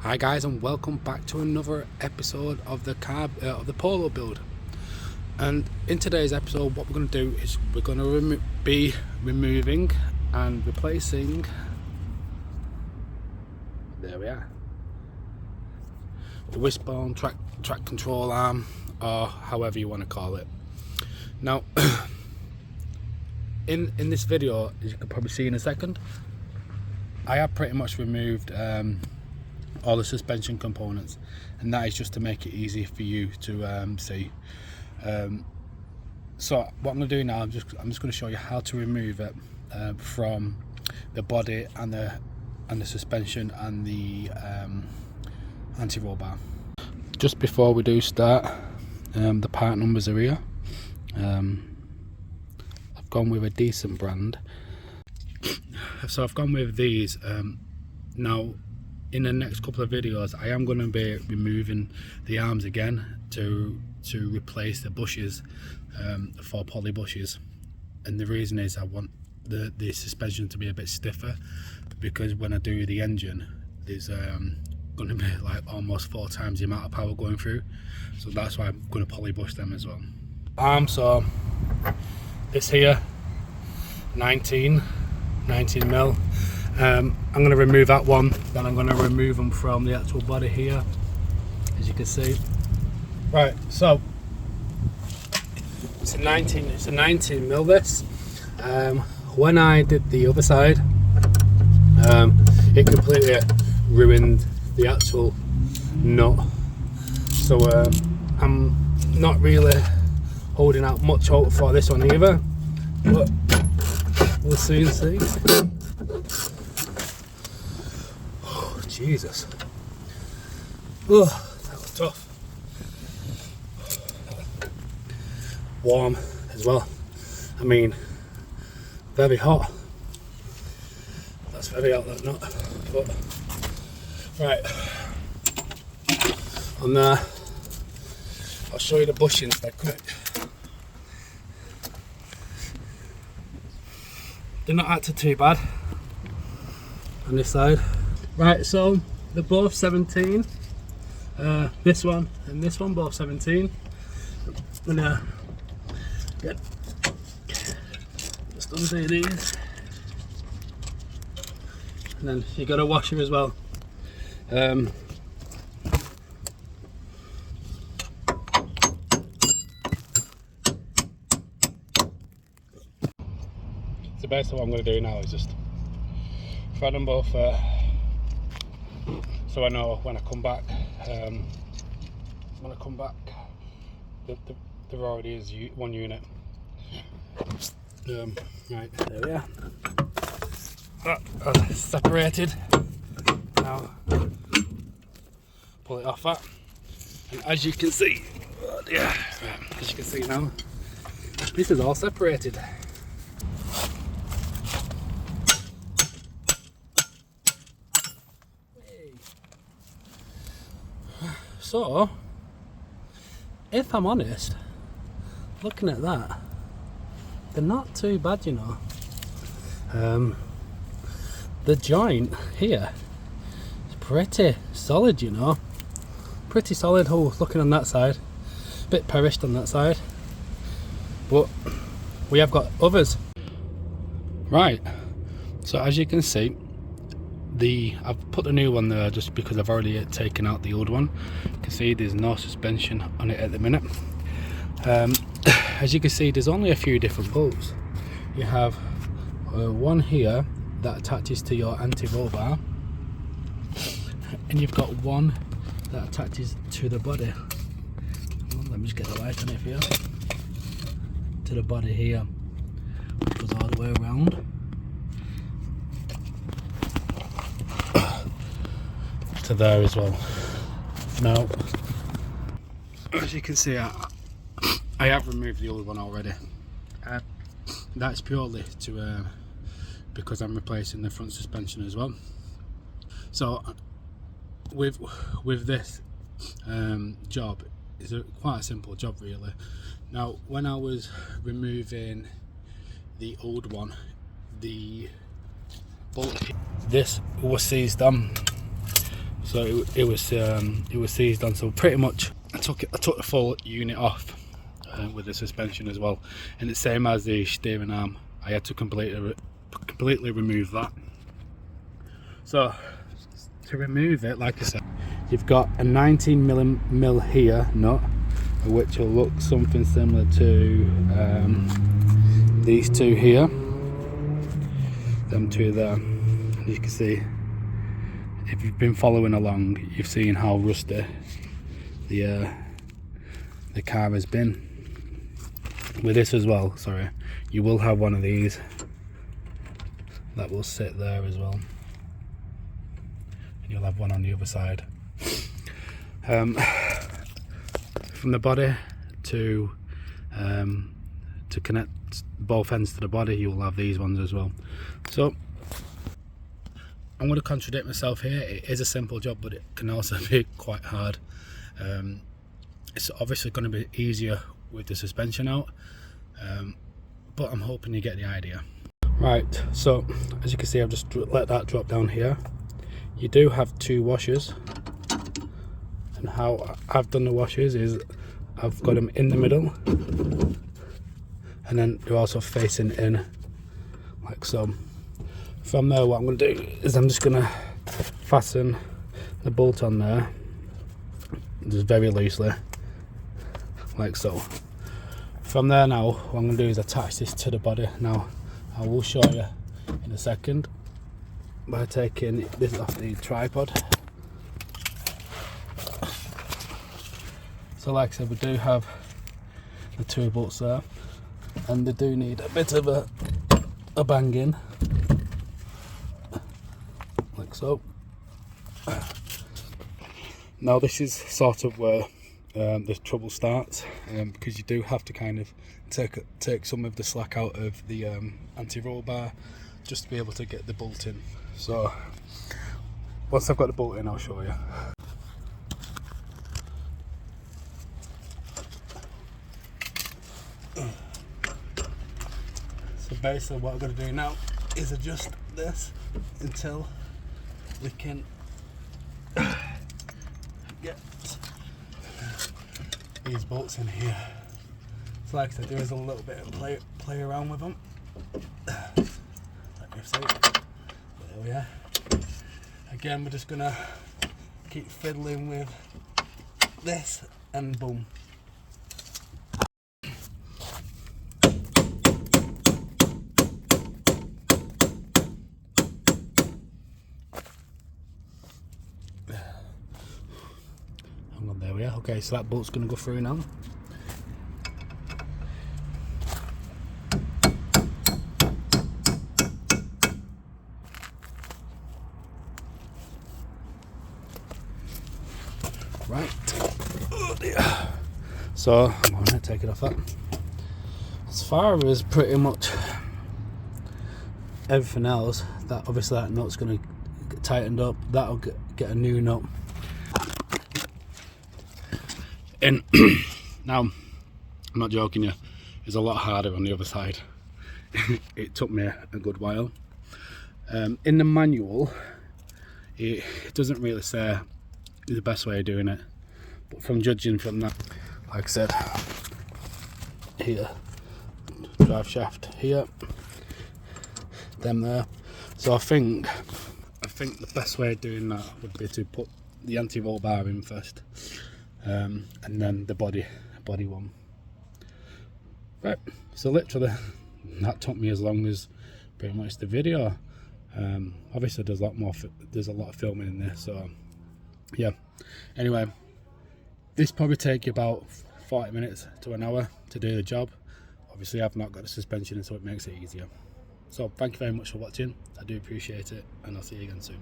Hi guys, and welcome back to another episode of the polo build. And in today's episode, what we're going to do is we're going to be removing and replacing, there we are, the wishbone track control arm, or however you want to call it. Now in this video, as you can probably see in a second, I have pretty much removed all the suspension components, and that is just to make it easy for you to see. So what I'm going to do now, I'm just going to show you how to remove it from the body and the suspension and the anti-roll bar. Just before we do start, the part numbers are here. I've gone with a decent brand, so I've gone with these. Now in the next couple of videos I am going to be removing the arms again to replace the bushes for poly bushes, and the reason is I want the suspension to be a bit stiffer, because when I do the engine there's going to be like almost 4 times the amount of power going through, so that's why I'm going to poly bush them as well. So this here 19 mil. I'm going to remove that one, then I'm going to remove them from the actual body here, as you can see. Right, so it's a 19 mil this. When I did the other side, it completely ruined the actual nut, so I'm not really holding out much hope for this one either, but we'll soon see. Jesus. Oh, that was tough. Warm as well. I mean, very hot. That's very hot, that nut. But right. On there, I'll show you the bushings dead quick. They're not acting too bad on this side. Right, so they're both 17. This one and this one both 17. I'm gonna just undo these, and then you got a washer as well. So basically what I'm going to do now is just thread them both so I know when I come back, there already is one unit. Right, there we are. Separated. Now pull it off that, and as you can see, as you can see now, this is all separated. So, if I'm honest, looking at that, they're not too bad, you know. The joint here is pretty solid, you know. Pretty solid. Oh, looking on that side, a bit perished on that side, but we have got others. Right, so as you can see, I've put the new one there just because I've already taken out the old one. You can see there's no suspension on it at the minute. As you can see, there's only a few different bolts. You have one here that attaches to your anti-roll bar, and you've got one that attaches to the body. Let me just get the light on it for you. To the body here, which goes all the way around to there as well. Now, as you can see, I have removed the old one already. That's purely to because I'm replacing the front suspension as well. So with this job, it's quite a simple job really. Now when I was removing the old one, the bolt, this was seized on. So it was seized on. So pretty much I took the full unit off with the suspension as well, and it's same as the steering arm. I had to completely remove that. So to remove it, like I said, you've got a 19mm here nut, which will look something similar to these two here, them two there. And you can see, if you've been following along, you've seen how rusty the car has been. With this as well, sorry, you will have one of these that will sit there as well, and you'll have one on the other side. From the body to connect both ends to the body, you will have these ones as well. So I'm going to contradict myself here. It is a simple job, but it can also be quite hard. It's obviously going to be easier with the suspension out, but I'm hoping you get the idea. Right, so as you can see, I've just let that drop down here. You do have two washers, and how I've done the washers is I've got them in the middle, and then they're also facing in like so. From there, what I'm going to do is I'm just going to fasten the bolt on there just very loosely, like so. From there now, what I'm going to do is attach this to the body. Now I will show you in a second by taking this off the tripod. So like I said, we do have the two bolts there, and they do need a bit of a banging, like so. Now this is sort of where the trouble starts, because you do have to kind of take some of the slack out of the anti-roll bar just to be able to get the bolt in. So once I've got the bolt in, I'll show you. So basically what I'm going to do now is adjust this until we can get these bolts in here. So like I said, there is a little bit of play around with them. Let me see. There we are. Again, we're just gonna keep fiddling with this, and boom. There we are. Okay, so that bolt's going to go through now. Right. Oh dear. So I'm going to take it off that. As far as pretty much everything else, that obviously that nut's going to get tightened up. That'll get a new nut. And now, I'm not joking you, it's a lot harder on the other side. It took me a good while. In the manual, it doesn't really say the best way of doing it, but from judging from that, like I said, here, drive shaft here, them there. So I think the best way of doing that would be to put the anti-roll bar in first. And then the body one. Right, so literally that took me as long as pretty much the video. Obviously there's a lot of filming in there, so yeah. Anyway, this probably take you about 40 minutes to an hour to do the job. Obviously I've not got the suspension in, so it makes it easier. So thank you very much for watching. I do appreciate it, and I'll see you again soon.